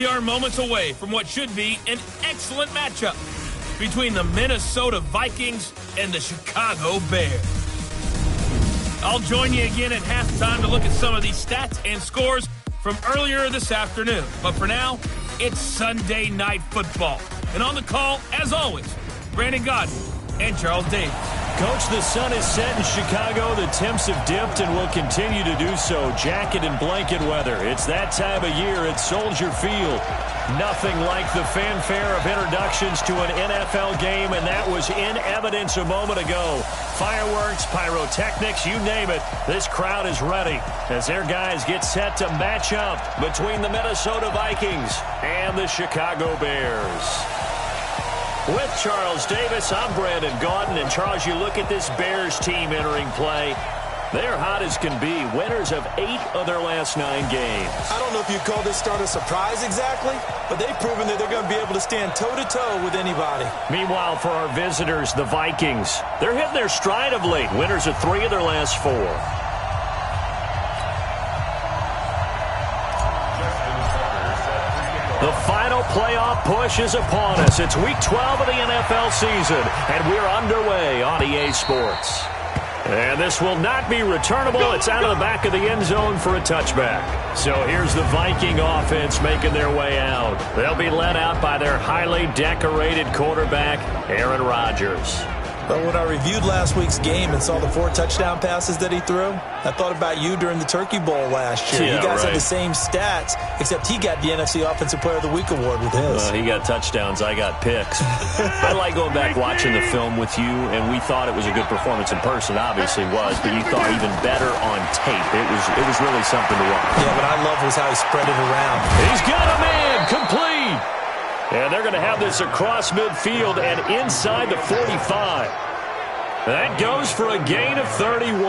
We are moments away from what should be an excellent matchup between the Minnesota Vikings and the Chicago Bears. I'll join you again at halftime to look at some of these stats and scores from earlier this afternoon. But for now, it's Sunday Night Football. And on the call, as always, Brandon Godden and Charles Davis. Coach, the sun is set in Chicago. The temps have dipped and will continue to do so. Jacket and blanket weather. It's that time of year at Soldier Field. Nothing like the fanfare of introductions to an NFL game, and that was in evidence a moment ago. Fireworks, pyrotechnics, you name it. This crowd is ready as their guys get set to match up between the Minnesota Vikings and the Chicago Bears. With Charles Davis, I'm Brandon Gaudin. And Charles, you look at this Bears team entering play. They're hot as can be. Winners of 8 of their last 9 games. I don't know if you call this start a surprise exactly, but they've proven that they're going to be able to stand toe-to-toe with anybody. Meanwhile, for our visitors, the Vikings, they're hitting their stride of late. Winners of 3 of their last 4. The final playoff push is upon us. It's Week 12 of the NFL season, and we're underway on EA Sports. And this will not be returnable. It's out of the back of the end zone for a touchback. So here's the Viking offense making their way out. They'll be led out by their highly decorated quarterback, Aaron Rodgers. But when I reviewed last week's game and saw the 4 touchdown passes that he threw, I thought about you during the Turkey Bowl last year. Yeah, you guys right. had the same stats, except he got the NFC Offensive Player of the Week award with his. He got touchdowns. I got picks. I like going back watching the film with you, and we thought it was a good performance in person. Obviously was, but you thought even better on tape. It was really something to watch. Yeah, what I love was how he spread it around. He's got a man complete. And they're going to have this across midfield and inside the 45. That goes for a gain of 31.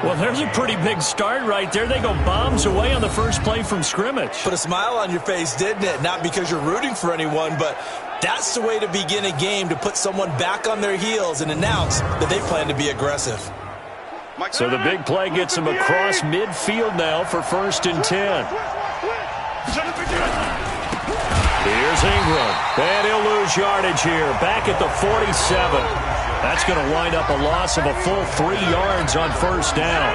Well, there's a pretty big start right there. They go bombs away on the first play from scrimmage. Put a smile on your face, didn't it? Not because you're rooting for anyone, but that's the way to begin a game, to put someone back on their heels and announce that they plan to be aggressive. So the big play gets them across midfield now for 1st and 10. Here's Ingram. And he'll lose yardage here. Back at the 47. That's going to wind up a loss of a full 3 yards on 1st down.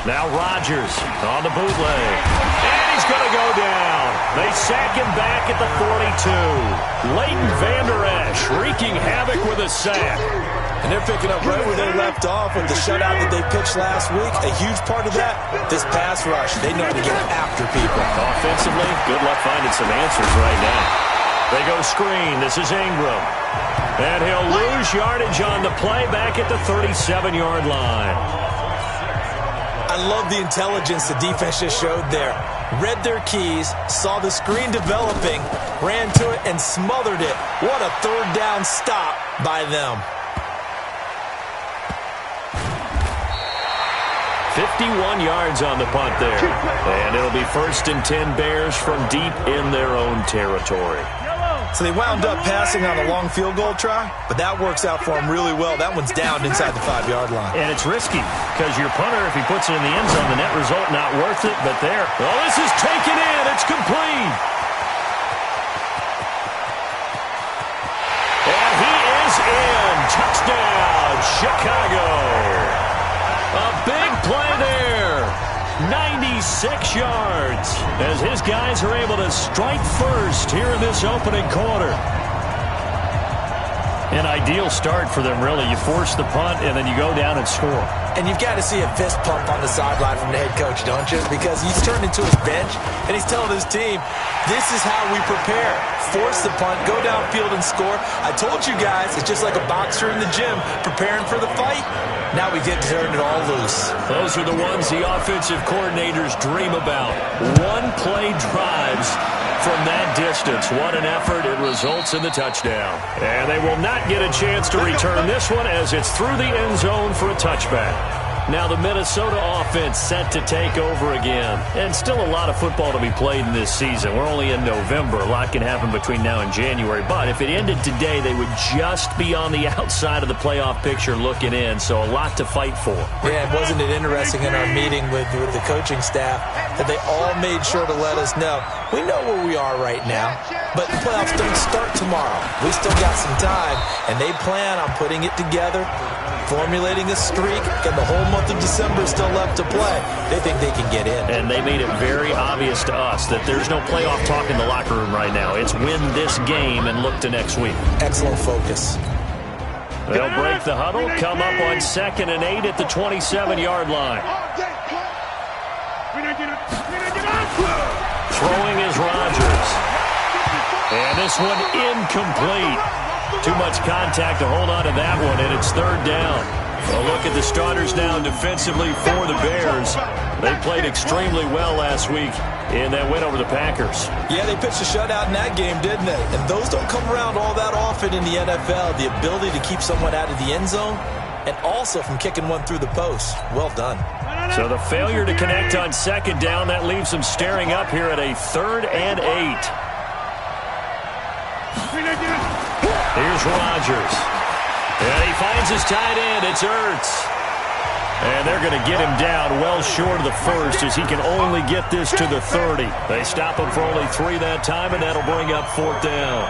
Now Rodgers on the bootleg. And he's going to go down. They sack him back at the 42. Leighton Vander Esch wreaking havoc with a sack. And they're picking up right where they left off with the shutout that they pitched last week. A huge part of that, this pass rush. They know how to get after people. Offensively, good luck finding some answers right now. They go screen. This is Ingram. And he'll lose yardage on the play back at the 37-yard line. I love the intelligence the defense just showed there. Read their keys, saw the screen developing, ran to it, and smothered it. What a 3rd down stop by them. 51 yards on the punt there. And it'll be 1st and 10 Bears from deep in their own territory. So they wound up passing on a long field goal try, but that works out for them really well. That one's down inside the 5-yard line. And it's risky because your punter, if he puts it in the end zone, the net result not worth it. But there, oh, this is taken in. It's complete. And he is in. Touchdown, Chicago. A big play there. 96 yards as his guys are able to strike first here in this opening quarter. An ideal start for them, really. You force the punt, and then you go down and score. And you've got to see a fist pump on the sideline from the head coach, don't you? Because he's turned into his bench, and he's telling his team, this is how we prepare. Force the punt, go downfield and score. I told you guys, it's just like a boxer in the gym preparing for the fight. Now we get to turn it all loose. Those are the ones the offensive coordinators dream about. One-play drives from that distance. What an effort. It results in the touchdown. And they will not get a chance to return this one as it's through the end zone for a touchback. Now the Minnesota offense set to take over again. And still a lot of football to be played in this season. We're only in November. A lot can happen between now and January. But if it ended today, they would just be on the outside of the playoff picture looking in. So a lot to fight for. Yeah, wasn't it interesting in our meeting with the coaching staff that they all made sure to let us know, we know where we are right now, but the playoffs don't start tomorrow. We still got some time, and they plan on putting it together, formulating a streak, and the whole month of December is still left to play. They think they can get in. And they made it very obvious to us that there's no playoff talk in the locker room right now. It's win this game and look to next week. Excellent focus. They'll break the huddle, come up on 2nd and 8 at the 27-yard line. Throwing is Rodgers. And this one incomplete. Too much contact to hold on to that one, and it's 3rd down. A look at the starters now defensively for the Bears. They played extremely well last week in that win over the Packers. Yeah, they pitched a shutout in that game, didn't they? And those don't come around all that often in the NFL. The ability to keep someone out of the end zone and also from kicking one through the post. Well done. So the failure to connect on 2nd down, that leaves them staring up here at a 3rd and 8. Here's Rodgers. And he finds his tight end. It's Ertz. And they're going to get him down well short of the first as he can only get this to the 30. They stop him for only 3 that time, and that'll bring up 4th down.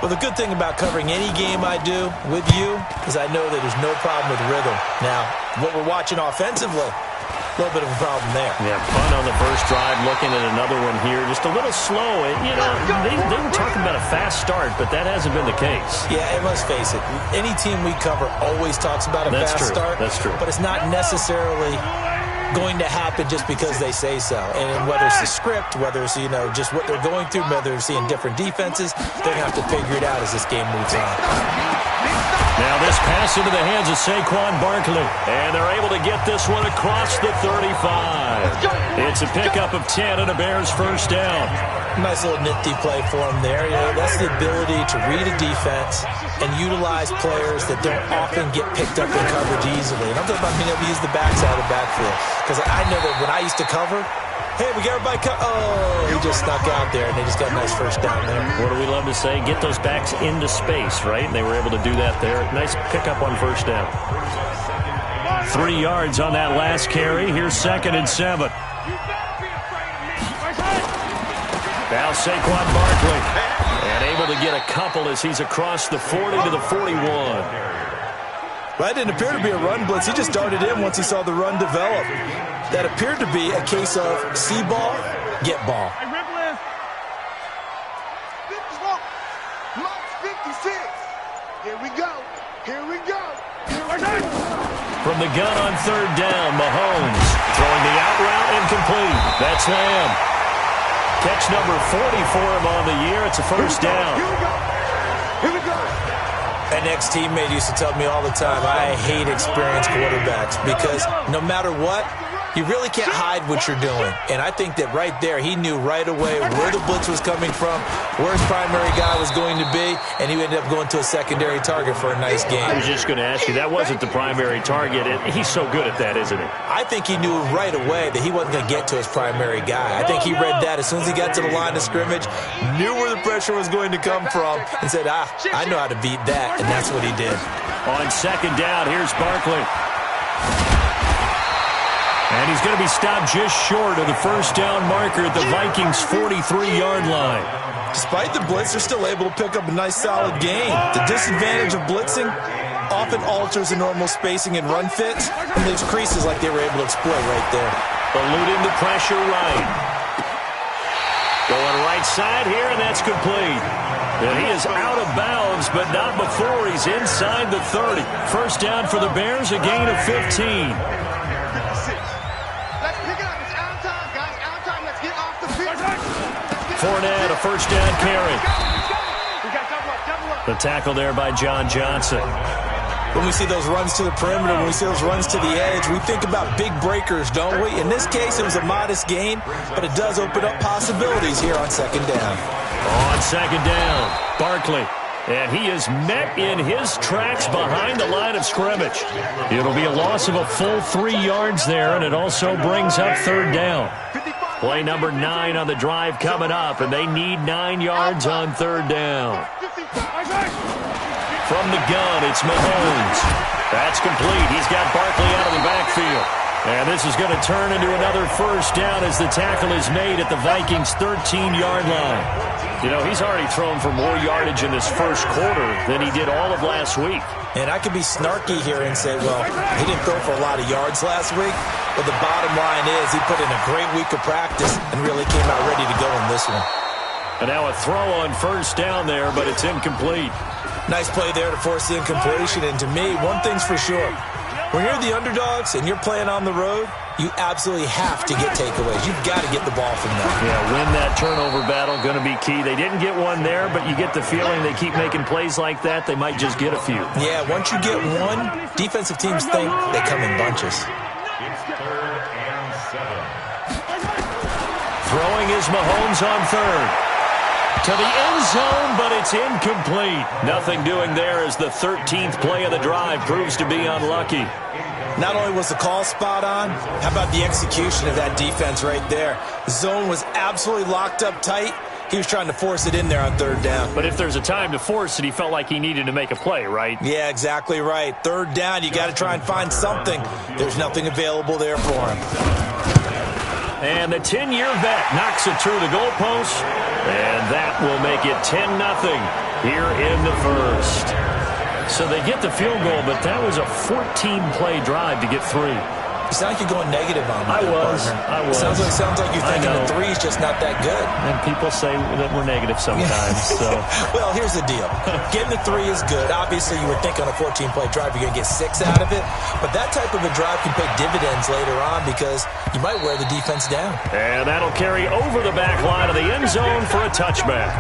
Well, the good thing about covering any game I do with you is I know that there's no problem with rhythm. Now, what we're watching offensively, a little bit of a problem there. Yeah, punt on the first drive, looking at another one here. Just a little slow. You know, they were talking about a fast start, but that hasn't been the case. Yeah, and let's face it, any team we cover always talks about a fast start. That's true. But it's not necessarily going to happen just because they say so. And whether it's the script, whether it's, you know, just what they're going through, whether they're seeing different defenses, they're going to have to figure it out as this game moves on. Now this pass into the hands of Saquon Barkley. And they're able to get this one across the 35. It's a pickup of 10 and a Bears first down. Nice little nifty play for him there. You know, that's the ability to read a defense and utilize players that don't often get picked up in coverage easily. And I'm talking about being able to use the backside of the backfield. Because I know that when I used to cover, hey, we got everybody he just snuck out there, and they just got a nice first down there. What do we love to say? Get those backs into space, right? And they were able to do that there. Nice pickup on first down. 3 yards on that last carry. Here's 2nd and 7. Now Saquon Barkley. And able to get a couple as he's across the 40 to the 41. Well, that didn't appear to be a run blitz. He just darted in once he saw the run develop. That appeared to be a case of see ball, get ball. Here we go. Here we go. From the gun on 3rd down, Mahomes throwing the out route incomplete. That's Lamb. Catch number 40 for him on the year. It's a first down. Here we go. Here we go. An ex-teammate used to tell me all the time, I hate experienced quarterbacks because no matter what, you really can't hide what you're doing. And I think that right there, he knew right away where the blitz was coming from, where his primary guy was going to be, and he ended up going to a secondary target for a nice game. I was just going to ask you, that wasn't the primary target. He's so good at that, isn't he? I think he knew right away that he wasn't going to get to his primary guy. I think he read that as soon as he got to the line of scrimmage, knew where the pressure was going to come from, and said, I know how to beat that, and that's what he did. On 2nd down, here's Barkley. And he's going to be stopped just short of the first down marker at the Vikings' 43-yard line. Despite the blitz, they're still able to pick up a nice, solid gain. The disadvantage of blitzing often alters the normal spacing and run fits, and leaves creases like they were able to exploit right there. Eluding the pressure right. Going right side here, and that's complete. And he is out of bounds, but not before he's inside the 30. First down for the Bears, a gain of 15. Fournette, a first down carry. The tackle there by John Johnson. When we see those runs to the perimeter, when we see those runs to the edge, we think about big breakers, don't we? In this case, it was a modest gain, but it does open up possibilities here on 2nd down. On 2nd down, Barkley. And he is met in his tracks behind the line of scrimmage. It'll be a loss of a full 3 yards there, and it also brings up third down. Play number 9 on the drive coming up, and they need 9 yards on third down. From the gun, it's Mahomes. That's complete. He's got Barkley out of the backfield. And this is going to turn into another first down as the tackle is made at the Vikings' 13-yard line. You know, he's already thrown for more yardage in this first quarter than he did all of last week. And I could be snarky here and say, well, he didn't throw for a lot of yards last week. But the bottom line is he put in a great week of practice and really came out ready to go in this one. And now a throw on first down there, but it's incomplete. Nice play there to force the incompletion. And to me, one thing's for sure. When you're the underdogs and you're playing on the road, you absolutely have to get takeaways. You've got to get the ball from them. Yeah, win that turnover battle, going to be key. They didn't get one there, but you get the feeling they keep making plays like that, they might just get a few. Yeah, once you get one, defensive teams think they come in bunches. Throwing is Mahomes on third. To the end zone, but it's incomplete. Nothing doing there as the 13th play of the drive proves to be unlucky. Not only was the call spot on, how about the execution of that defense right there? The zone was absolutely locked up tight. He was trying to force it in there on third down. But if there's a time to force it, he felt like he needed to make a play, right? Yeah, exactly right. Third down, you got to try and find something. There's nothing available there for him. And the 10-year vet knocks it through the goalpost, and that will make it 10-0 here in the first. So they get the field goal, but that was a 14-play drive to get 3. You sound like you're going negative on I that, was. Sounds like you're thinking the 3 is just not that good. And people say that we're negative sometimes. So. Well, here's the deal. Getting the 3 is good. Obviously, you would think on a 14-play drive you're going to get 6 out of it. But that type of a drive can pay dividends later on because you might wear the defense down. And that'll carry over the back line of the end zone for a touchback.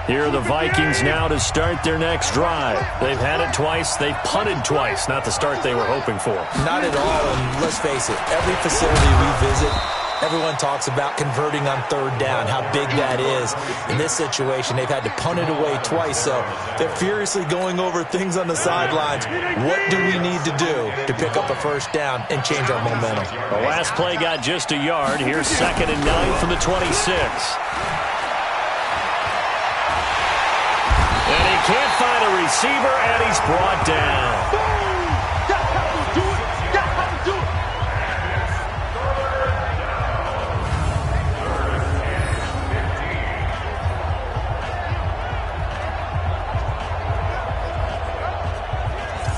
Here are the Vikings now to start their next drive. They've had it twice. They've punted twice. Not the start they were hoping for. Not at all. And let's face it, every facility we visit, everyone talks about converting on third down, how big that is. In this situation, they've had to punt it away twice, so they're furiously going over things on the sidelines. What do we need to do to pick up a first down and change our momentum? The last play got just a yard. Here's 2nd and 9 from the 26. And he can't find a receiver, and he's brought down.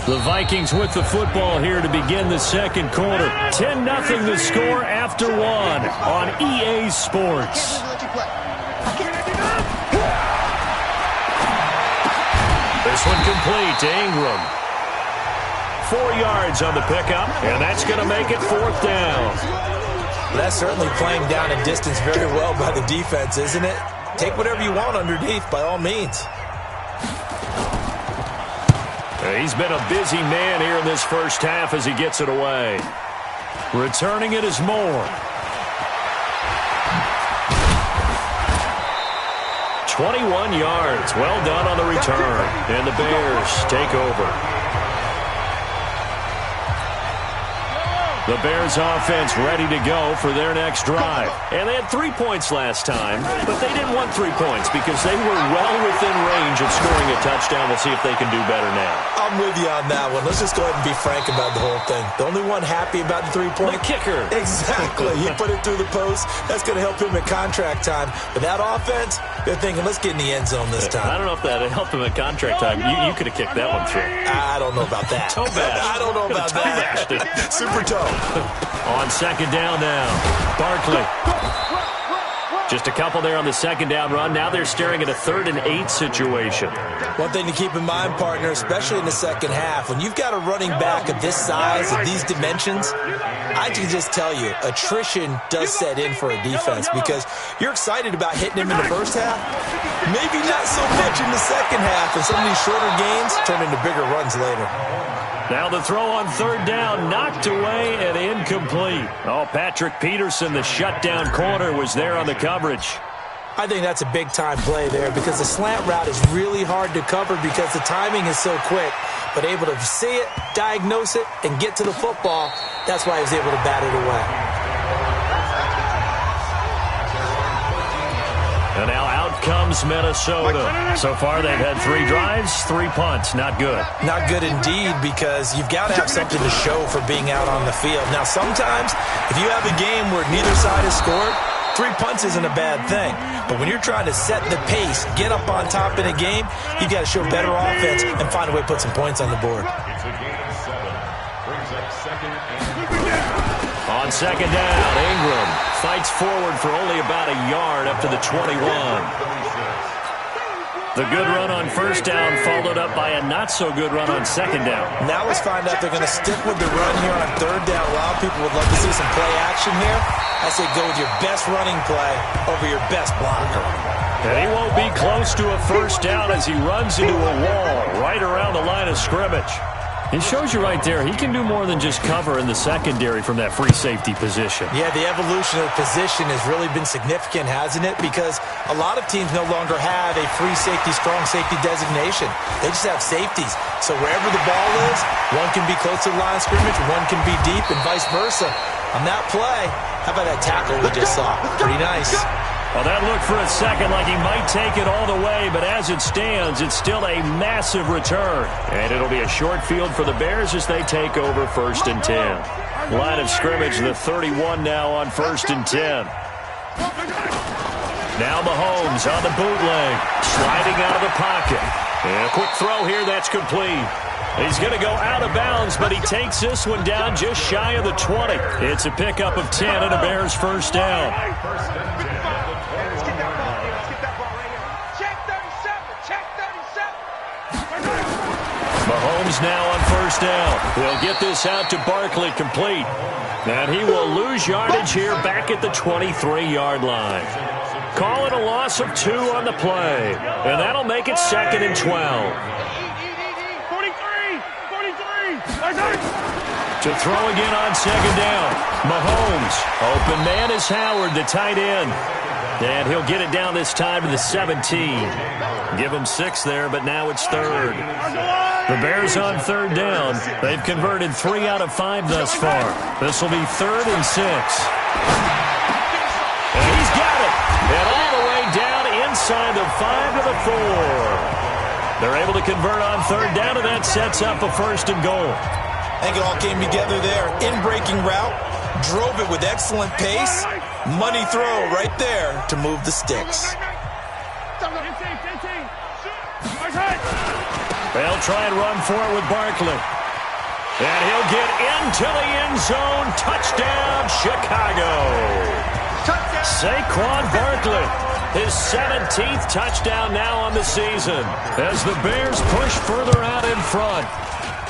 The Vikings with the football here to begin the second quarter. 10-0 the score after 1 on EA Sports. This one complete to Ingram. 4 yards on the pickup, and that's going to make it 4th down. That's certainly playing down a distance very well by the defense, isn't it? Take whatever you want underneath, by all means. He's been a busy man here in this first half as he gets it away. Returning it is Moore. 21 yards. Well done on the return. And the Bears take over. The Bears offense ready to go for their next drive. And they had 3 points last time, but they didn't want 3 points because they were well within range of scoring a touchdown. We'll see if they can do better now. I'm with you on that one. Let's just go ahead and be frank about the whole thing. The only one happy about the 3-point? The kicker. Exactly. He put it through the post. That's going to help him at contract time. But that offense, they're thinking, let's get in the end zone this time. I don't know if that helped him at contract time. You could have kicked that one through. I don't know about that. Toe bash. I don't know about that. Super toe. On 2nd down now, Barkley. Just a couple there on the 2nd down run. Now they're staring at a 3rd and 8 situation. One thing to keep in mind, partner, especially in the second half, when you've got a running back of this size, of these dimensions, I can just tell you, attrition does set in for a defense because you're excited about hitting him in the first half. Maybe not so much in the second half, and some of these shorter gains turn into bigger runs later. Now the throw on 3rd down, knocked away and incomplete. Oh, Patrick Peterson, the shutdown corner, was there on the coverage. I think that's a big-time play there because the slant route is really hard to cover because the timing is so quick. But able to see it, diagnose it, and get to the football, that's why he was able to bat it away. And now out comes Minnesota. So far they've had 3 drives, 3 punts. Not good. Not good indeed because you've got to have something to show for being out on the field. Now sometimes if you have a game where neither side has scored, 3 punts isn't a bad thing. But when you're trying to set the pace, get up on top in a game, you've got to show better offense and find a way to put some points on the board. On second down, Ingram fights forward for only about a yard up to the 21. The good run on first down followed up by a not-so-good run on second down. Now let's find out they're going to stick with the run here on third down. A lot of people would love to see some play action here. I say go with your best running play over your best blocker. And he won't be close to a first down as he runs into a wall right around the line of scrimmage. It shows you right there, he can do more than just cover in the secondary from that free safety position. Yeah, the evolution of the position has really been significant, hasn't it? Because a lot of teams no longer have a free safety, strong safety designation. They just have safeties. So wherever the ball is, one can be close to the line of scrimmage, one can be deep, and vice versa. On that play, how about that tackle we just saw? Pretty nice. Well, that looked for a second like he might take it all the way, but as it stands, it's still a massive return. And it'll be a short field for the Bears as they take over 1st and 10. Line of scrimmage, the 31 now on 1st and 10. Now Mahomes on the bootleg, sliding out of the pocket. And a quick throw here, that's complete. He's going to go out of bounds, but he takes this one down just shy of the 20. It's a pickup of 10 and a Bears first down. Mahomes now on first down. He'll get this out to Barkley, complete. And he will lose yardage here back at the 23-yard line. Call it a loss of 2 on the play. And that'll make it 2nd and 12. 43. To throw again on second down. Mahomes. Open man is Howard, the tight end. And he'll get it down this time to the 17. Give him 6 there, but now it's 3rd. The Bears on 3rd down. They've converted 3 out of 5 thus far. This will be 3rd and 6. And he's got it. And all the way down inside the 5 to the 4. They're able to convert on 3rd down, and that sets up a 1st and goal. I think it all came together there. In-breaking route. Drove it with excellent pace. Money throw right there to move the sticks. They'll try and run for it with Barkley. And he'll get into the end zone. Touchdown, Chicago. Saquon Barkley, his 17th touchdown now on the season as the Bears push further out in front.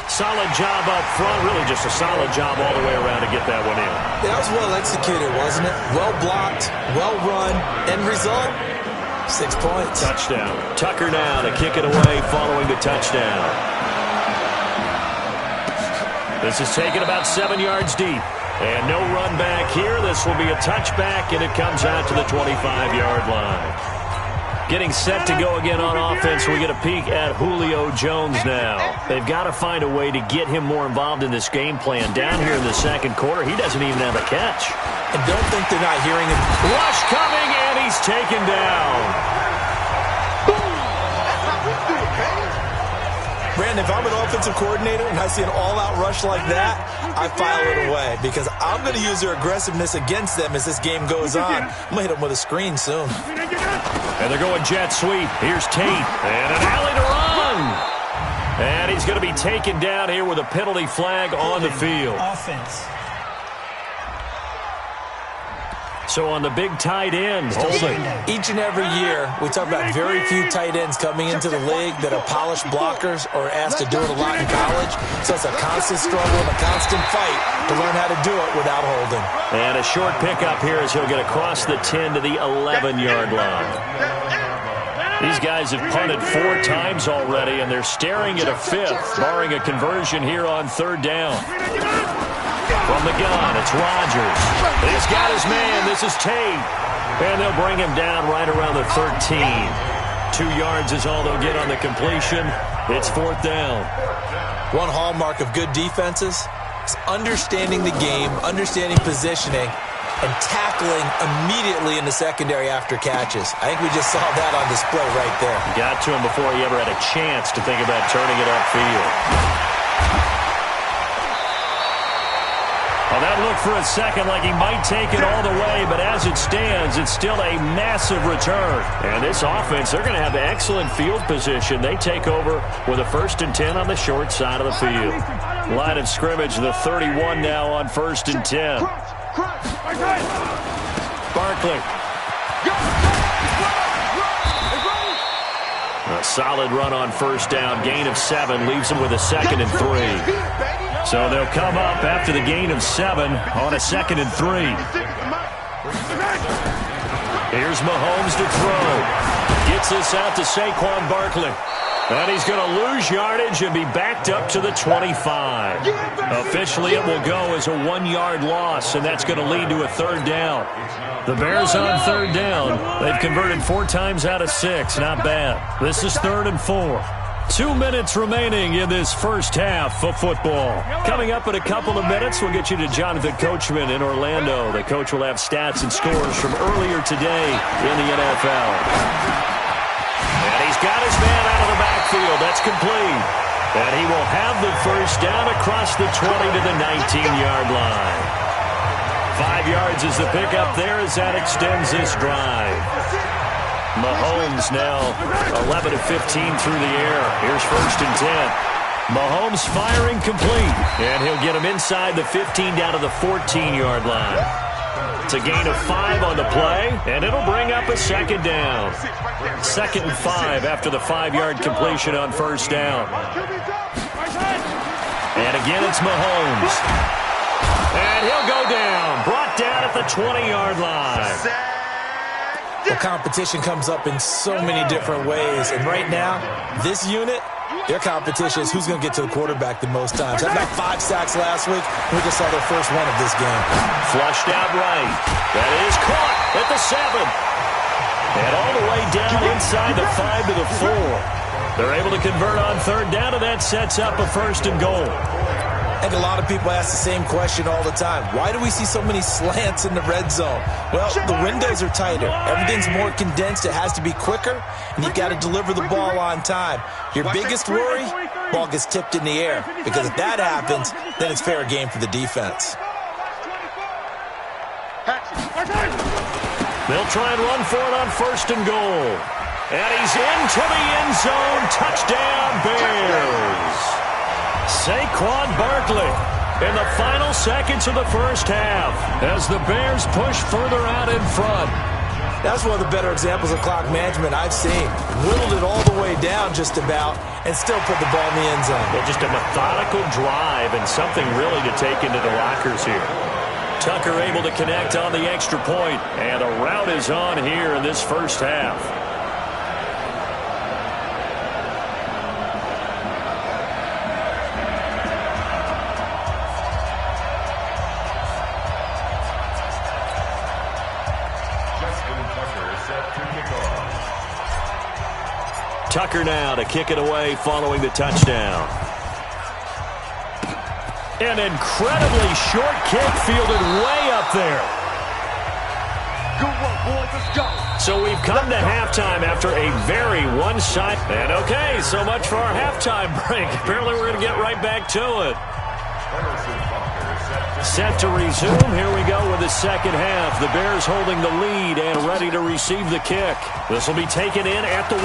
Solid job up front, really just a solid job all the way around to get that one in. That was well executed, wasn't it? Well blocked, well run. End result, 6 points. Touchdown. Tucker now to kick it away following the touchdown. This is taken about 7 yards deep. And no run back here. This will be a touchback, and it comes out to the 25-yard line. Getting set to go again on offense. We get a peek at Julio Jones now. They've got to find a way to get him more involved in this game plan. Down here in the second quarter, he doesn't even have a catch. And don't think they're not hearing him. Rush coming, and he's taken down. Brandon, if I'm an offensive coordinator and I see an all-out rush like that, I file it away because I'm going to use their aggressiveness against them as this game goes on. I'm going to hit them with a screen soon. And they're going jet sweep. Here's Tate. And an alley to run. And he's going to be taken down here with a penalty flag on the field. Offense. So on the big tight end, holding. Each and every year, we talk about very few tight ends coming into the league that are polished blockers or asked to do it a lot in college. So it's a constant struggle and a constant fight to learn how to do it without holding. And a short pickup here as he'll get across the 10 to the 11-yard line. These guys have punted 4 times already, and they're staring at a 5th, barring a conversion here on 3rd down. From the gun, it's Rodgers. He's got his man. This is Tate. And they'll bring him down right around the 13. 2 yards is all they'll get on the completion. It's 4th down. One hallmark of good defenses is understanding the game, understanding positioning, and tackling immediately in the secondary after catches. I think we just saw that on display right there. Got to him before he ever had a chance to think about turning it upfield. Well, that looked for a second like he might take it all the way, but as it stands, it's still a massive return. And this offense, they're going to have excellent field position. They take over with a 1st and 10 on the short side of the field. Line of scrimmage, the 31 now on 1st and 10. Barkley. A solid run on 1st down. Gain of 7 leaves him with a 2nd and 3. So they'll come up after the gain of 7 on a 2nd and 3. Here's Mahomes to throw. Gets this out to Saquon Barkley. And he's going to lose yardage and be backed up to the 25. Officially, it will go as a 1-yard loss, and that's going to lead to a 3rd down. The Bears on 3rd down. They've converted 4 times out of 6. Not bad. This is 3rd and 4. 2 minutes remaining in this first half of football. Coming up in a couple of minutes, we'll get you to Jonathan Coachman in Orlando. The coach will have stats and scores from earlier today in the NFL. And he's got his man out of the backfield. That's complete. And he will have the 1st down across the 20 to the 19-yard line. 5 yards is the pickup there as that extends this drive. Mahomes now 11 of 15 through the air. Here's 1st and 10. Mahomes firing complete. And he'll get him inside the 15 down to the 14-yard line. It's a gain of 5 on the play, and it'll bring up a 2nd down. 2nd and 5 after the 5-yard completion on 1st down. And again, it's Mahomes. And he'll go down. Brought down at the 20-yard line. Well, competition comes up in so many different ways. And right now, this unit, their competition is who's going to get to the quarterback the most times. Had about 5 sacks last week. We just saw their first one of this game. Flushed out right. That is caught at the 7. And all the way down inside the 5 to the 4. They're able to convert on 3rd down, and that sets up a 1st and goal. I think a lot of people ask the same question all the time. Why do we see so many slants in the red zone? Well, the windows are tighter. Everything's more condensed. It has to be quicker, and you've got to deliver the ball on time. Your biggest worry, ball gets tipped in the air. Because if that happens, then it's fair game for the defense. They'll try and run for it on 1st and goal. And he's into the end zone. Touchdown, Bears. Saquon Barkley in the final seconds of the first half as the Bears push further out in front. That's one of the better examples of clock management I've seen. Whittled it all the way down just about and still put the ball in the end zone. Well, just a methodical drive and something really to take into the lockers here. Tucker able to connect on the extra point, and the route is on here in this first half. Tucker now to kick it away following the touchdown. An incredibly short kick fielded way up there. Good work, boys. Let's go. So we've come to halftime after a very one-sided. And okay, so much for our halftime break. Apparently we're going to get right back to it. Set to resume. Here we go with the second half. The Bears holding the lead and ready to receive the kick. This will be taken in at the 1.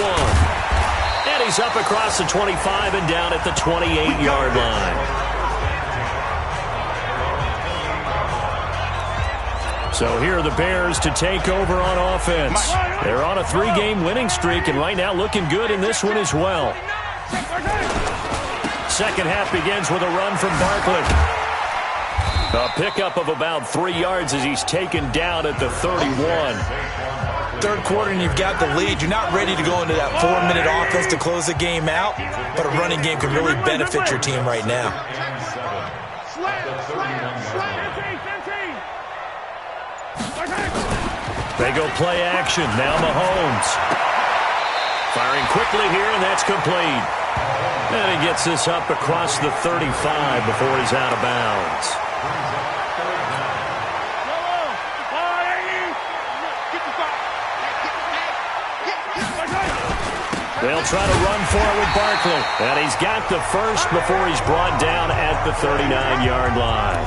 And he's up across the 25 and down at the 28-yard line. So here are the Bears to take over on offense. They're on a 3-game winning streak and right now looking good in this one as well. Second half begins with a run from Barkley. A pickup of about 3 yards as he's taken down at the 31. Third quarter and you've got the lead. You're not ready to go into that 4-minute offense to close the game out, but a running game can really benefit your team right now. They go play action. Now Mahomes. Firing quickly here, and that's complete. And he gets this up across the 35 before he's out of bounds. They'll try to run for it with Barkley. And he's got the first before he's brought down at the 39-yard line.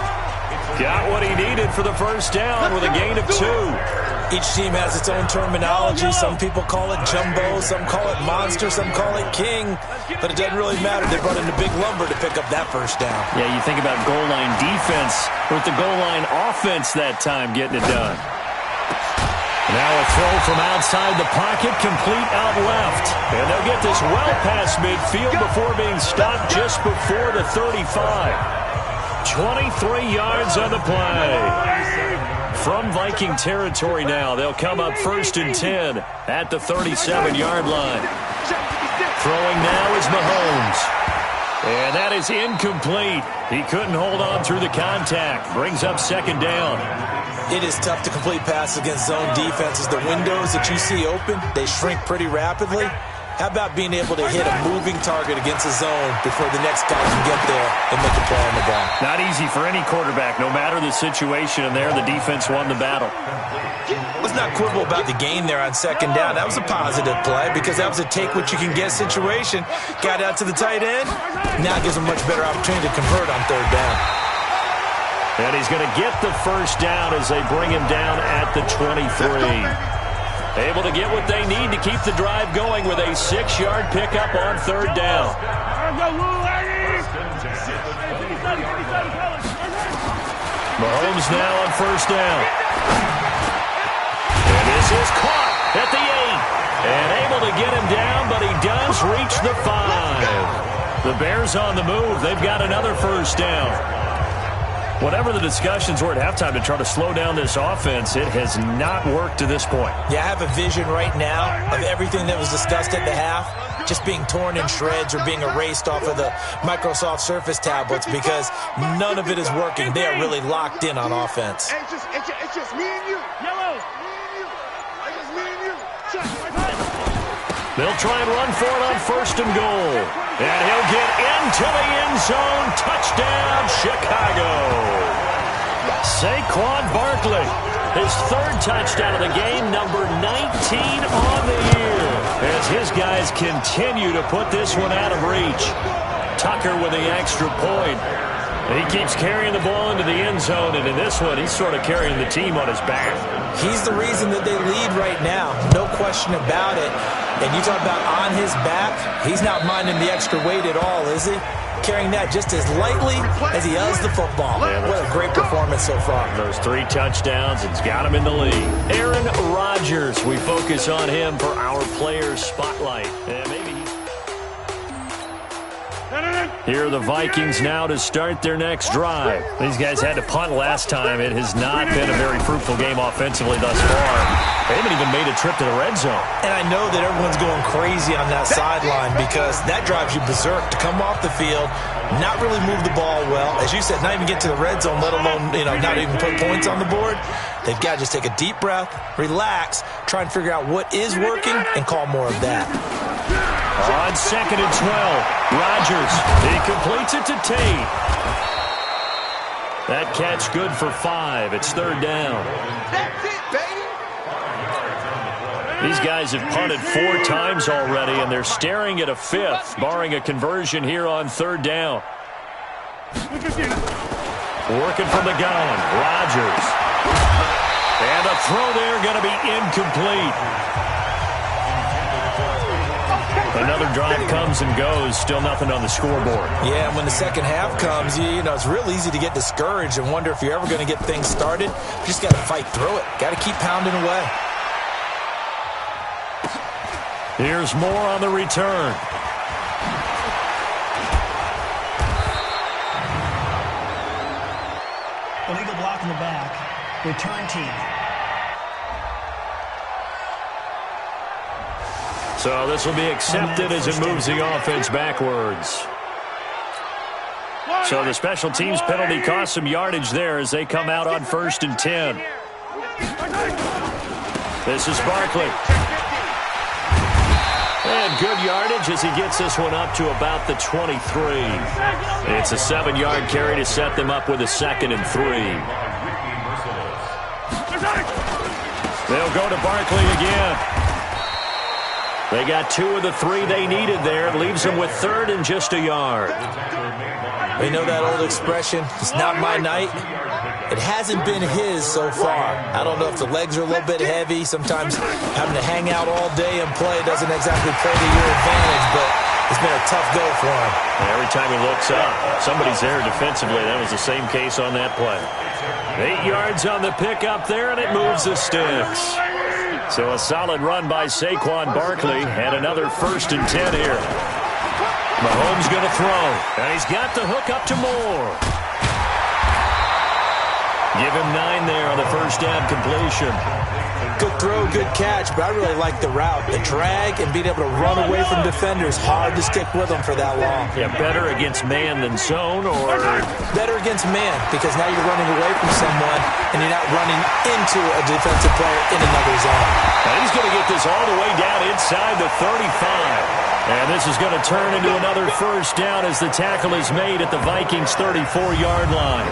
Got what he needed for the first down with a gain of 2. Each team has its own terminology. Some people call it jumbo, some call it monster, some call it king. But it doesn't really matter. They brought in the big lumber to pick up that first down. Yeah, you think about goal line defense with the goal line offense that time getting it done. Now a throw from outside the pocket, complete out left. And they'll get this well past midfield before being stopped just before the 35. 23 yards on the play. From Viking territory now, they'll come up 1st and 10 at the 37-yard line. Throwing now is Mahomes. And that is incomplete. He couldn't hold on through the contact. Brings up 2nd down. It is tough to complete passes against zone defenses. The windows that you see open, they shrink pretty rapidly. How about being able to hit a moving target against a zone before the next guy can get there and make a play on the ball? Not easy for any quarterback, no matter the situation. And there, the defense won the battle. Let's not quibble about the gain there on 2nd down. That was a positive play because that was a take-what-you-can-get situation. Got out to the tight end. Now gives him a much better opportunity to convert on 3rd down. And he's going to get the first down as they bring him down at the 23. Able to get what they need to keep the drive going with a 6-yard pickup on 3rd down. Mahomes now on 1st down. And this is caught at the 8. And able to get him down, but he does reach the 5. The Bears on the move. They've got another 1st down. Whatever the discussions were at halftime to try to slow down this offense, it has not worked to this point. Yeah, I have a vision right now of everything that was discussed at the half just being torn in shreds or being erased off of the Microsoft Surface tablets because none of it is working. They are really locked in on offense. It's just me and you. Yellow. Me and you. It's just me and you. They'll try and run for it on 1st and goal. And he'll get into the end zone. Touchdown, Chicago. Saquon Barkley, his 3rd touchdown of the game, number 19 on the year. As his guys continue to put this one out of reach. Tucker with the extra point. And he keeps carrying the ball into the end zone, and in this one, he's sort of carrying the team on his back. He's the reason that they lead right now, no question about it. And you talk about on his back, he's not minding the extra weight at all, is he? Carrying that just as lightly as he does the football. What a great performance so far. Those 3 touchdowns, it's got him in the lead. Aaron Rodgers, we focus on him for our Players Spotlight. And maybe here are the Vikings now to start their next drive. These guys had to punt last time. It has not been a very fruitful game offensively thus far. They haven't even made a trip to the red zone. And I know that everyone's going crazy on that sideline because that drives you berserk to come off the field, not really move the ball well. As you said, not even get to the red zone, let alone, not even put points on the board. They've got to just take a deep breath, relax, try and figure out what is working, and call more of that. On 2nd and 12, Rodgers, he completes it to Tate. That catch good for 5. It's 3rd down. That's it, baby. These guys have punted 4 times already, and they're staring at a 5th, barring a conversion here on 3rd down. Working from the gun, Rodgers. And the throw there going to be incomplete. Another drive comes and goes, still nothing on the scoreboard. Yeah, and when the second half comes, it's real easy to get discouraged and wonder if you're ever going to get things started. You just got to fight through it. Got to keep pounding away. Here's more on the return. Illegal block in the back. Return team. So this will be accepted as it moves the offense backwards. So the special teams penalty cost some yardage there as they come out on 1st and 10. This is Barkley. And good yardage as he gets this one up to about the 23. It's a 7-yard carry to set them up with a 2nd and 3. They'll go to Barkley again. They got 2 of the 3 they needed there. It leaves them with 3rd and just a yard. We know that old expression, it's not my night. It hasn't been his so far. I don't know if the legs are a little bit heavy. Sometimes having to hang out all day and play doesn't exactly play to your advantage, but it's been a tough go for him. And every time he looks up, somebody's there defensively. That was the same case on that play. 8 yards on the pickup there, and it moves the sticks. So a solid run by Saquon Barkley, and another 1st and 10 here. Mahomes going to throw, and he's got the hook up to Moore. Give him 9 there on the first down completion. Good throw, good catch, but I really like the route. The drag and being able to run away from defenders, hard to stick with them for that long. Yeah, better against man than zone, or? Better against man, because now you're running away from someone and you're not running into a defensive player in another zone. And he's going to get this all the way down inside the 35. And this is going to turn into another first down as the tackle is made at the Vikings' 34-yard line.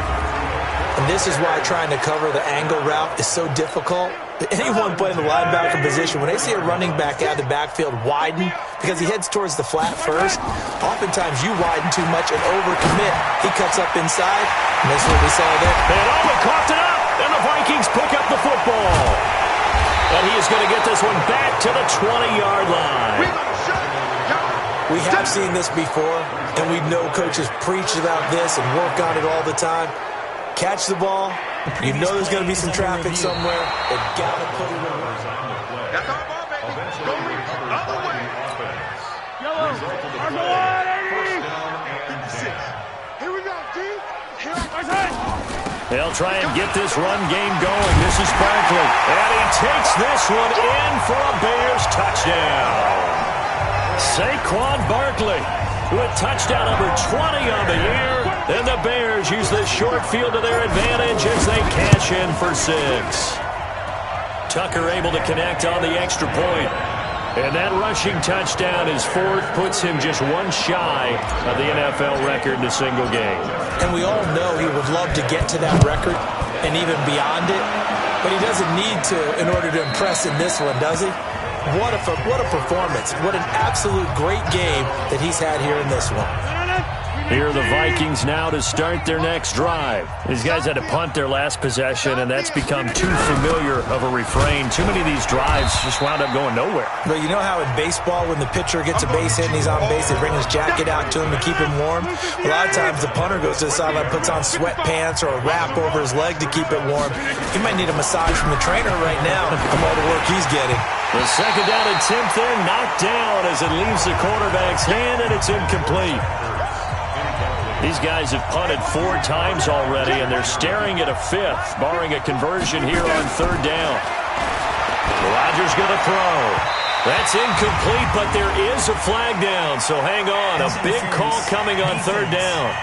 And this is why trying to cover the angle route is so difficult. Anyone playing the linebacker position, when they see a running back out of the backfield widen, because he heads towards the flat first, oftentimes you widen too much and overcommit. He cuts up inside, and that's what we saw there. And Owen coughed it up, and the Vikings pick up the football. And he is going to get this one back to the 20-yard line. We have seen this before, and we know coaches preach about this and work on it all the time. Catch the ball. You know there's going to be some traffic somewhere. They got to put it away. That's our ball, baby. Go other way. Yellow. Here we go, D. Here They'll try and get this run game going. This is Barkley. And he takes this one in for a Bears touchdown. Saquon Barkley with touchdown number 20 on the year. And the Bears use this short field to their advantage as they cash in for 6. Tucker able to connect on the extra point. And that rushing touchdown, his 4th, puts him just 1 shy of the NFL record in a single game. And we all know he would love to get to that record and even beyond it. But he doesn't need to in order to impress in this one, does he? What a performance. What an absolute great game that he's had here in this one. Here are the Vikings now to start their next drive. These guys had to punt their last possession, and that's become too familiar of a refrain. Too many of these drives just wound up going nowhere. But you know how in baseball, when the pitcher gets a base hit and he's on base, they bring his jacket out to him to keep him warm? A lot of times the punter goes to the sideline, puts on sweatpants or a wrap over his leg to keep it warm. He might need a massage from the trainer right now from all the work he's getting. The second down attempt there knocked down as it leaves the quarterback's hand, and it's incomplete. These guys have punted 4 times already, and they're staring at a 5th, barring a conversion here on 3rd down. Rodgers going to throw. That's incomplete, but there is a flag down, so hang on. A big call coming on 3rd down.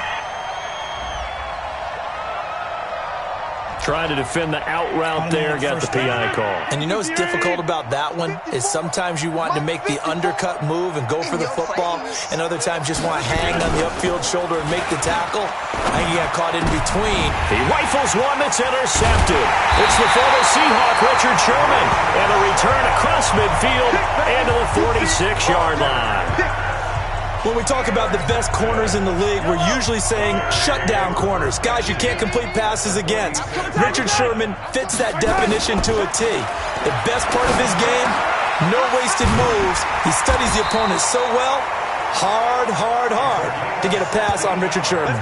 Trying to defend the out route there, got the PI call. And you know what's difficult about that one is sometimes you want to make the undercut move and go for the football, and other times just want to hang on the upfield shoulder and make the tackle. I think he got caught in between. He rifles one that's intercepted. It's the former Seahawk, Richard Sherman, and a return across midfield and to the 46-yard line. When we talk about the best corners in the league, we're usually saying shutdown corners. Guys you can't complete passes against. Richard Sherman fits that definition to a T. The best part of his game, no wasted moves. He studies the opponent so well. Hard to get a pass on Richard Sherman.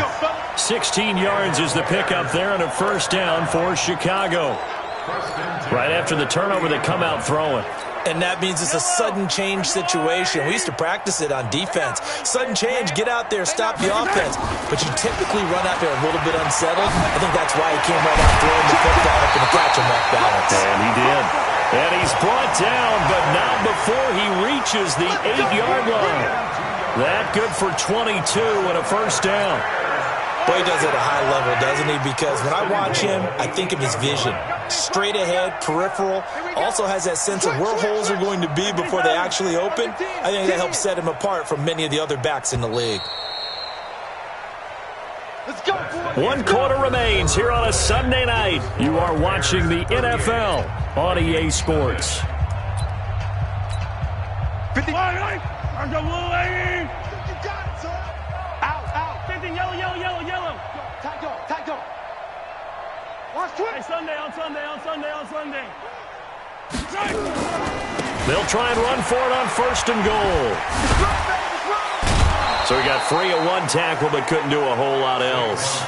16 yards is the pickup there and a first down for Chicago. Right after the turnover, they come out throwing. And that means it's a sudden change situation. We used to practice it on defense. Sudden change, get out there, stop the offense. But you typically run out there a little bit unsettled. I think that's why he came right out throwing the football up and catch him off balance. And he did. And he's brought down, but not before he reaches the 8-yard line. That good for 22 and a first down. Boy, he does it at a high level, doesn't he? Because when I watch him, I think of his vision. Straight ahead, peripheral, also has that sense of where holes are going to be before they actually open. I think that helps set him apart from many of the other backs in the league. Let's go, boys. 1 quarter remains here on a Sunday night. You are watching the NFL on EA Sports. 50. You got it, sir. Out. 50, yellow. Tight go. Watch twist. Hey, Sunday. They'll try and run for it on 1st and goal. So he got free of one tackle but couldn't do a whole lot else.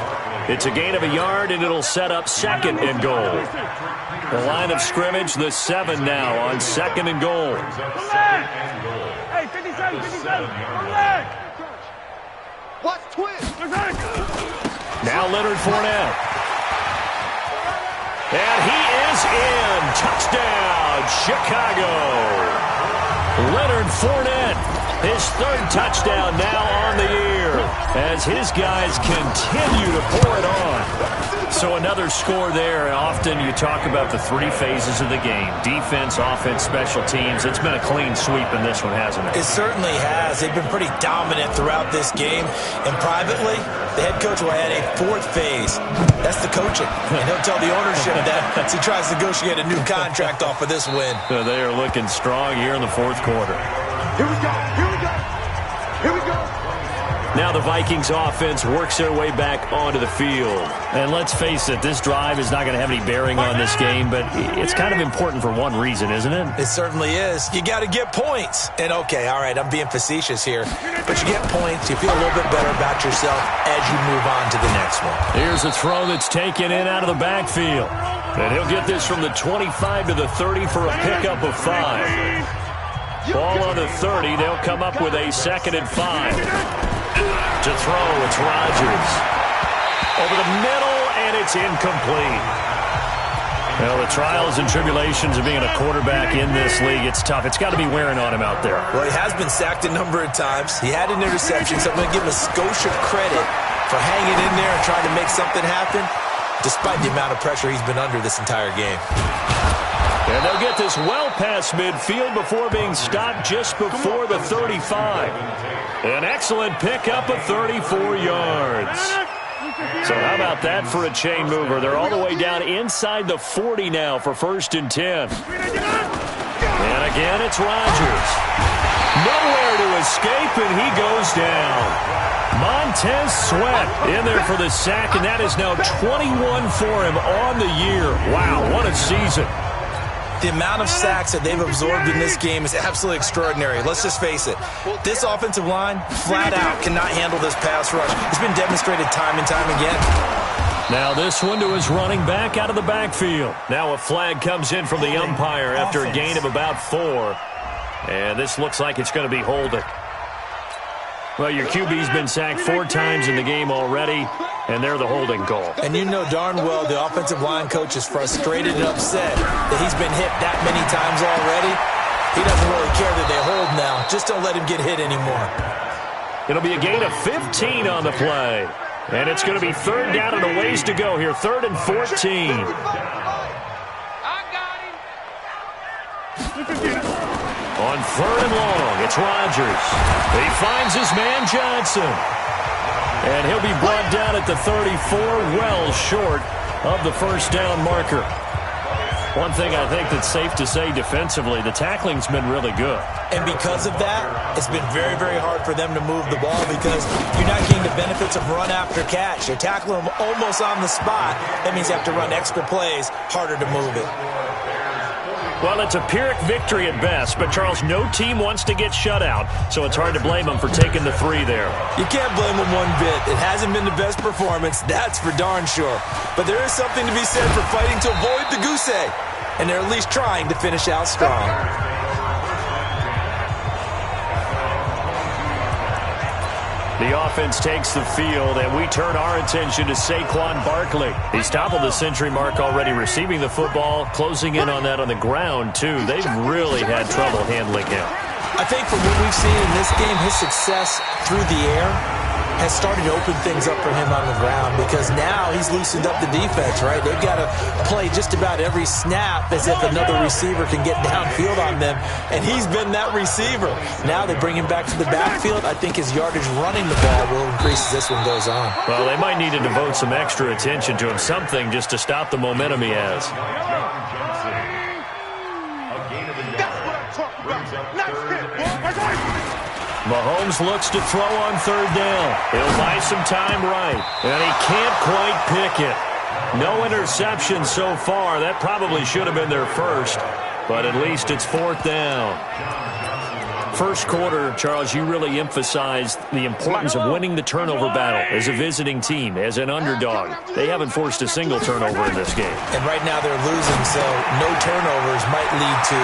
It's a gain of a yard, and it'll set up 2nd and goal. The line of scrimmage, the 7 now on 2nd and goal. Hey, 57. Watch twist. Now Leonard Fournette. And he is in. Touchdown, Chicago. Leonard Fournette, his 3rd touchdown now on the year as his guys continue to pour it on. So another score there, and often you talk about the 3 phases of the game: defense, offense, special teams. It's been a clean sweep in this one, hasn't it? It certainly has. They've been pretty dominant throughout this game. And privately, the head coach will add a 4th phase. That's the coaching. And he'll tell the ownership that as he tries to negotiate a new contract off of this win. So they are looking strong here in the 4th quarter. Here we go. Now the Vikings offense works their way back onto the field. And let's face it, this drive is not going to have any bearing on this game, but it's kind of important for one reason, isn't it? It certainly is. You got to get points. And okay, all right, I'm being facetious here, but you get points, you feel a little bit better about yourself as you move on to the next one. Here's a throw that's taken in out of the backfield. And he'll get this from the 25 to the 30 for a pickup of 5. Ball on the 30, they'll come up with a 2nd and 5. To throw, it's Rodgers. Over the middle, and it's incomplete. Well, the trials and tribulations of being a quarterback in this league, it's tough. It's got to be wearing on him out there. Well, he has been sacked a number of times. He had an interception, so I'm going to give him a skosh of credit for hanging in there and trying to make something happen, despite the amount of pressure he's been under this entire game. And they'll get this well past midfield before being stopped just before the 35. An excellent pickup of 34 yards. So how about that for a chain mover? They're all the way down inside the 40 now for 1st and 10. And again, it's Rodgers. Nowhere to escape, and he goes down. Montez Sweat in there for the sack, and that is now 21 for him on the year. Wow, what a season. The amount of sacks that they've absorbed in this game is absolutely extraordinary. Let's just face it. This offensive line, flat out, cannot handle this pass rush. It's been demonstrated time and time again. Now this one to his running back out of the backfield. Now a flag comes in from the umpire after a gain of about 4. And this looks like it's going to be holding. Well, your QB's been sacked 4 times in the game already, and they're the holding call. And you know darn well the offensive line coach is frustrated and upset that he's been hit that many times already. He doesn't really care that they hold now. Just don't let him get hit anymore. It'll be a gain of 15 on the play. And it's going to be 3rd down and a ways to go here. 3rd and 14. On 3rd and long, it's Rodgers. He finds his man Johnson. And he'll be brought down at the 34, well short of the 1st down marker. One thing I think that's safe to say defensively, the tackling's been really good. And because of that, it's been very, very hard for them to move the ball because you're not getting the benefits of run after catch. You're tackling them almost on the spot. That means you have to run extra plays, harder to move it. Well, it's a Pyrrhic victory at best, but, Charles, no team wants to get shut out, so it's hard to blame them for taking the 3 there. You can't blame them one bit. It hasn't been the best performance, that's for darn sure. But there is something to be said for fighting to avoid the goose egg, and they're at least trying to finish out strong. The offense takes the field, and we turn our attention to Saquon Barkley. He's toppled the century mark already receiving the football, closing in on that on the ground, too. They've really had trouble handling him. I think from what we've seen in this game, his success through the air has started to open things up for him on the ground because now he's loosened up the defense, right? They've got to play just about every snap as if another receiver can get downfield on them, and he's been that receiver. Now they bring him back to the backfield. I think his yardage running the ball will increase as this one goes on. Well, they might need to devote some extra attention to him, something just to stop the momentum he has. Mahomes looks to throw on third down. He'll buy some time right, and he can't quite pick it. No interception so far. That probably should have been their first, but at least it's fourth down. First quarter, Charles, you really emphasized the importance of winning the turnover battle as a visiting team, as an underdog. They haven't forced a single turnover in this game. And right now they're losing, so no turnovers might lead to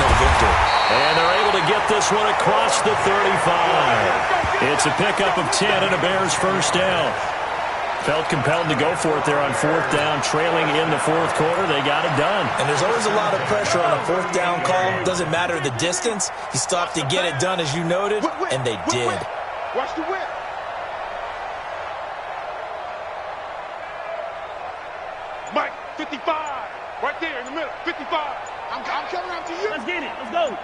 no victory. And they're able to get this one across the 35. It's a pickup of 10 and a Bears first down. Felt compelled to go for it there on fourth down, trailing in the fourth quarter. They got it done. And there's always a lot of pressure on a fourth down call. Doesn't matter the distance. You still have to get it done, as you noted, and they did. Watch the whip. Mike, 55. Right there in the middle. 55. I'm coming out to you. Let's get it. Let's go.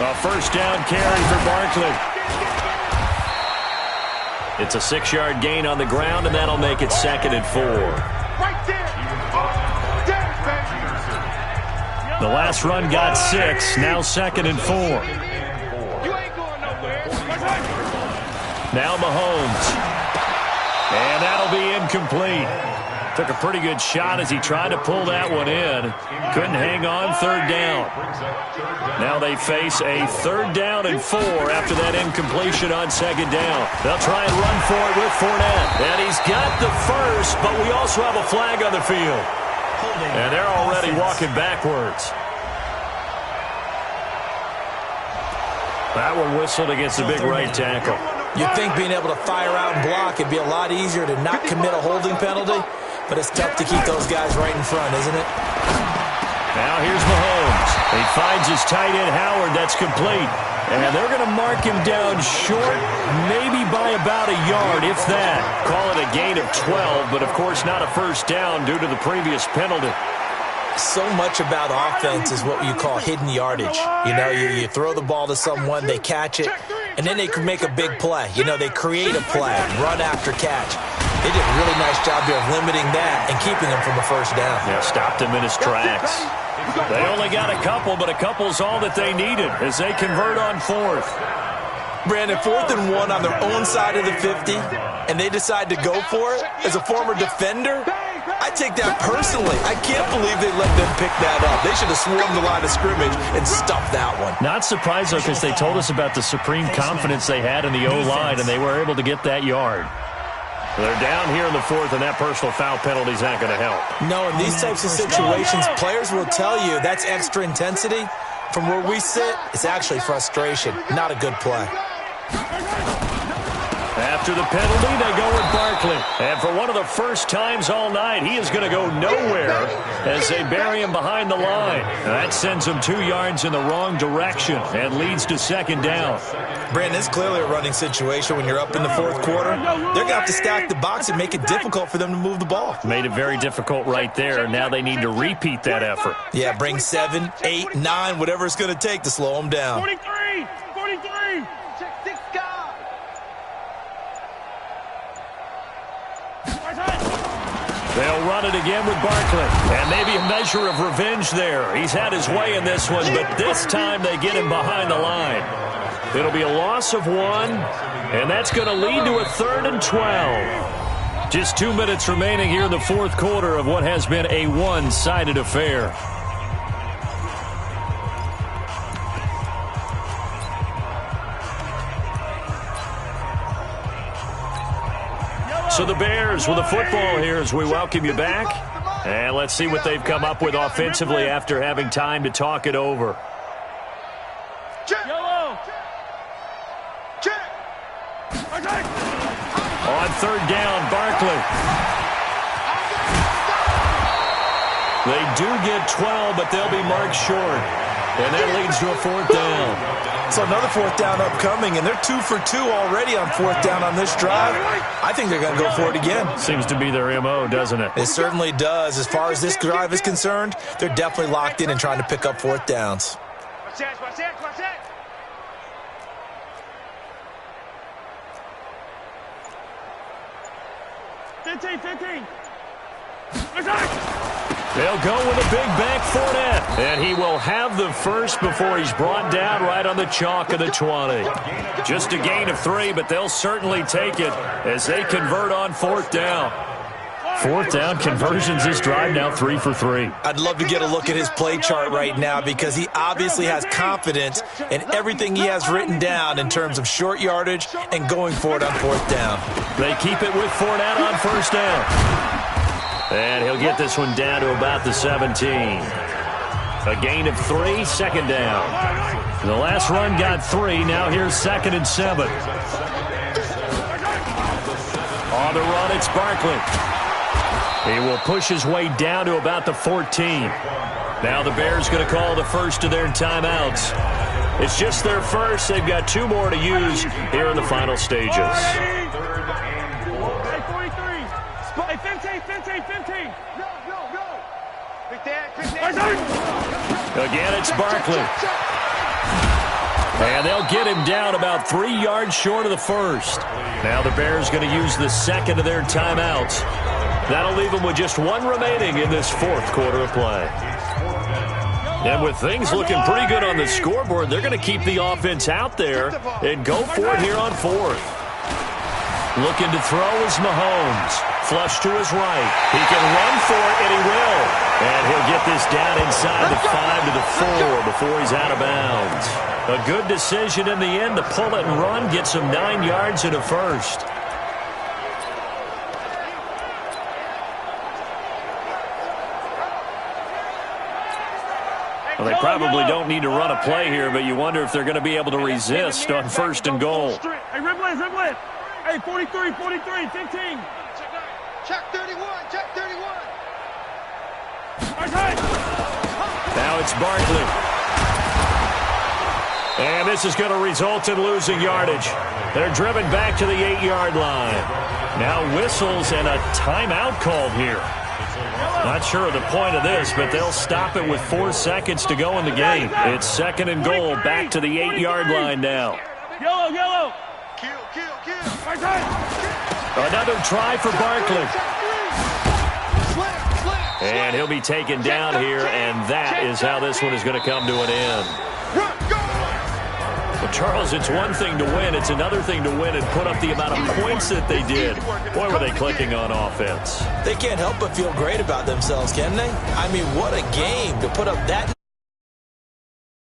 A first down carry for Barkley. It's a 6-yard gain on the ground, and that'll make it 2nd and 4. Right there. The last run got 6. Now 2nd and 4. You ain't going nowhere. Now Mahomes. And that'll be incomplete. Took a pretty good shot as he tried to pull that one in. Couldn't hang on, third down. Now they face a 3rd down and 4 after that incompletion on 2nd down. They'll try and run for it with Fournette. And he's got the first, but we also have a flag on the field. And they're already walking backwards. That one whistled against the big right tackle. You'd think being able to fire out and block would be a lot easier to not commit a holding penalty, but it's tough to keep those guys right in front, isn't it? Now here's Mahomes. He finds his tight end Howard. That's complete. And they're going to mark him down short, maybe by about a yard, if that. Call it a gain of 12, but of course not a first down due to the previous penalty. So much about offense is what you call hidden yardage. You know, you throw the ball to someone, they catch it, and then they can make a big play. You know, they create a play, run after catch. They did a really nice job here of limiting that and keeping him from a first down. Yeah, stopped him in his tracks. They only got a couple, but a couple's all that they needed as they convert on 4th. Brandon, 4th and 1 on their own side of the 50, and they decide to go for it. As a former defender, I take that personally. I can't believe they let them pick that up. They should have swarmed the line of scrimmage and stuffed that one. Not surprised, though, because they told us about the supreme confidence they had in the O-line, and they were able to get that yard. They're down here in the 4th, and that personal foul penalty is not going to help. No, in these types of situations, players will tell you that's extra intensity. From where we sit, it's actually frustration. Not a good play. After the penalty, they go with Barkley. And for one of the first times all night, he is going to go nowhere as they bury him behind the line. That sends him 2 yards in the wrong direction and leads to 2nd down. Brandon, it's clearly a running situation when you're up in the 4th quarter. They're going to have to stack the box and make it difficult for them to move the ball. Made it very difficult right there. Now they need to repeat that effort. Yeah, bring 7, 8, 9, whatever it's going to take to slow them down. 43! 43! Check 6 guys. They'll run it again with Barkley. And maybe a measure of revenge there. He's had his way in this one, but this time they get him behind the line. It'll be a loss of 1, and that's going to lead to a 3rd and 12. Just 2 minutes remaining here in the 4th quarter of what has been a one-sided affair. So the Bears with the football here as we welcome you back. And let's see what they've come up with offensively after having time to talk it over. Yellow! Check. On 3rd down, Barkley. They do get 12, but they'll be marked short. And that leads to a fourth down. So another fourth down upcoming, and they're 2 for 2 already on fourth down on this drive. I think they're going to go for it again. Seems to be their MO, doesn't it? It certainly does. As far as this drive is concerned, they're definitely locked in and trying to pick up fourth downs. Watch that. 15. They'll go with a big back Fournette. And he will have the first before he's brought down right on the chalk of the 20. Just a gain of 3, but they'll certainly take it as they convert on fourth down. Fourth down conversions this drive now 3 for 3. I'd love to get a look at his play chart right now because he obviously has confidence in everything he has written down in terms of short yardage and going for it on fourth down. They keep it with Fournette on first down. And he'll get this one down to about the 17. A gain of 3, second down. The last run got 3. Now here's 2nd and 7. On the run, it's Barkley. He will push his way down to about the 14. Now the Bears going to call the first of their timeouts. It's just their first. They've got 2 more to use here in the final stages. Hey, 43. Hey, 15. Again, it's Barkley. And they'll get him down about 3 yards short of the first. Now the Bears going to use the second of their timeouts. That'll leave them with just 1 remaining in this fourth quarter of play. And with things looking pretty good on the scoreboard, they're going to keep the offense out there and go for it here on fourth. Looking to throw is Mahomes. Flush to his right. He can run for it, and he will. And he'll get this down inside the 5 to the 4 before he's out of bounds. A good decision in the end to pull it and run, get some 9 yards and a first. Well, they probably don't need to run a play here, but you wonder if they're going to be able to resist on first and goal. Hey, Riblet. Hey, 43, 15. Check 31. Now it's Barkley. And this is going to result in losing yardage. They're driven back to the 8-yard line. Now whistles and a timeout called here. Not sure of the point of this, but they'll stop it with 4 seconds to go in the game. It's 2nd and goal, back to the 8-yard line now. Yellow. Kill. Another try for Barkley. And he'll be taken down here, and that is how this one is going to come to an end. Well, Charles, it's one thing to win. It's another thing to win and put up the amount of points that they did. Boy, were they clicking on offense. They can't help but feel great about themselves, can they? I mean, what a game to put up that